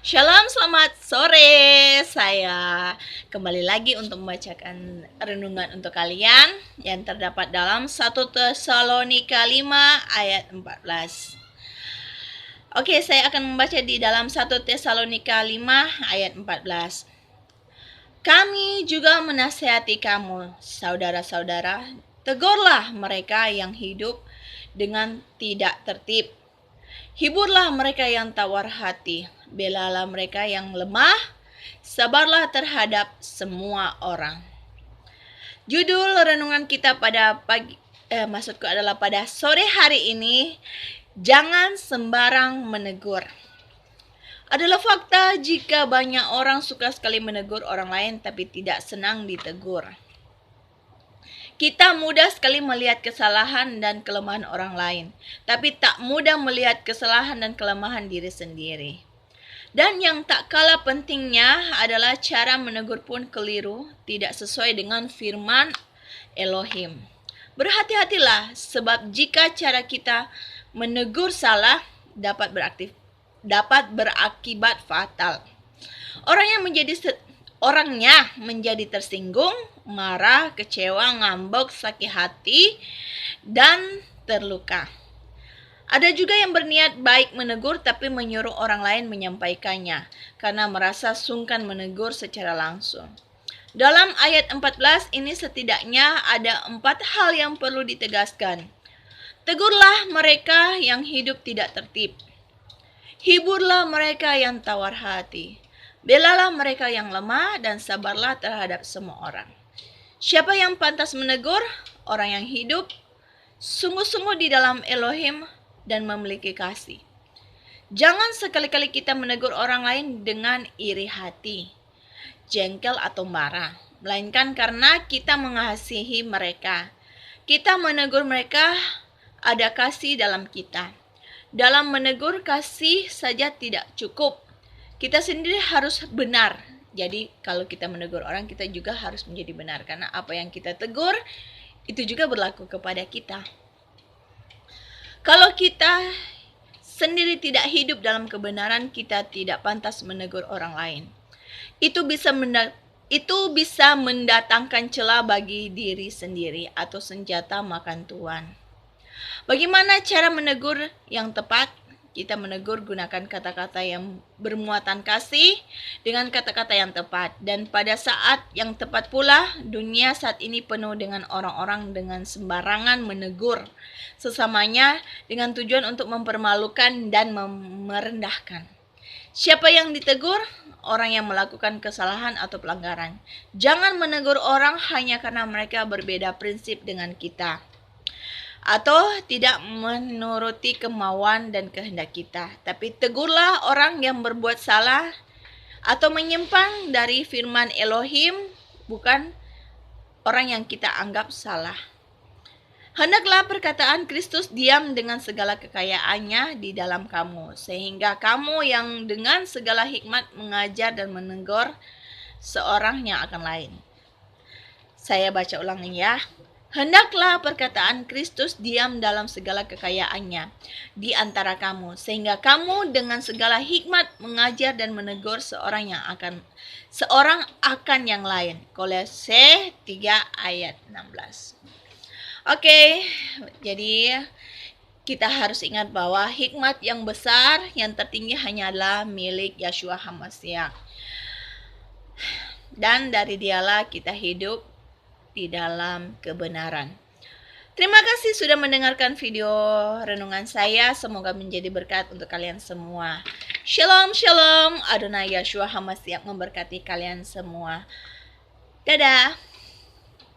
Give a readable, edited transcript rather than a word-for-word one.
Shalom, selamat sore. Saya kembali lagi untuk membacakan renungan untuk kalian yang terdapat dalam 1 Tesalonika 5 ayat 14. Oke, saya akan membaca di dalam 1 Tesalonika 5 ayat 14. Kami juga menasihati kamu, saudara-saudara, tegurlah mereka yang hidup dengan tidak tertib. Hiburlah mereka yang tawar hati, belalah mereka yang lemah, sabarlah terhadap semua orang. Judul renungan kita pada pada sore hari ini, jangan sembarang menegur. Adalah fakta jika banyak orang suka sekali menegur orang lain tapi tidak senang ditegur. Kita mudah sekali melihat kesalahan dan kelemahan orang lain, tapi tak mudah melihat kesalahan dan kelemahan diri sendiri. Dan yang tak kalah pentingnya adalah cara menegur pun keliru, tidak sesuai dengan firman Elohim. Berhati-hatilah, sebab jika cara kita menegur salah dapat berakibat fatal. Orangnya menjadi tersinggung, marah, kecewa, ngambek, sakit hati, dan terluka. Ada juga yang berniat baik menegur tapi menyuruh orang lain menyampaikannya karena merasa sungkan menegur secara langsung. Dalam ayat 14 ini setidaknya ada 4 hal yang perlu ditegaskan. Tegurlah mereka yang hidup tidak tertib. Hiburlah mereka yang tawar hati. Belalah mereka yang lemah dan sabarlah terhadap semua orang. Siapa yang pantas menegur? Orang yang hidup sungguh-sungguh di dalam Elohim dan memiliki kasih. Jangan sekali-kali kita menegur orang lain dengan iri hati, jengkel atau marah, melainkan karena kita mengasihi mereka. Kita menegur mereka ada kasih dalam kita. Dalam menegur kasih saja tidak cukup. Kita sendiri harus benar. Jadi kalau kita menegur orang, kita juga harus menjadi benar. Karena apa yang kita tegur, itu juga berlaku kepada kita. Kalau kita sendiri tidak hidup dalam kebenaran, kita tidak pantas menegur orang lain. Itu bisa mendatangkan celah bagi diri sendiri atau senjata makan tuan. Bagaimana cara menegur yang tepat? Kita menegur gunakan kata-kata yang bermuatan kasih dengan kata-kata yang tepat. Dan pada saat yang tepat pula, dunia saat ini penuh dengan orang-orang dengan sembarangan menegur sesamanya dengan tujuan untuk mempermalukan dan merendahkan. Siapa yang ditegur? Orang yang melakukan kesalahan atau pelanggaran. Jangan menegur orang hanya karena mereka berbeda prinsip dengan kita, atau tidak menuruti kemauan dan kehendak kita. Tapi tegurlah orang yang berbuat salah atau menyimpang dari firman Elohim, bukan orang yang kita anggap salah. Hendaklah perkataan Kristus diam dengan segala kekayaannya di dalam kamu, sehingga kamu yang dengan segala hikmat mengajar dan menegur seorang yang akan lain. Saya baca ulangi ya. Hendaklah perkataan Kristus diam dalam segala kekayaannya di antara kamu, sehingga kamu dengan segala hikmat mengajar dan menegur seorang akan yang lain. Kolose 3 ayat 16. Oke, jadi kita harus ingat bahwa hikmat yang besar, yang tertinggi hanyalah milik Yeshua HaMashiach. Dan dari dialah kita hidup di dalam kebenaran. Terima kasih sudah mendengarkan video renungan saya. Semoga menjadi berkat untuk kalian semua. Shalom, shalom. Adonai Yeshua HaMashiach memberkati kalian semua. Dadah.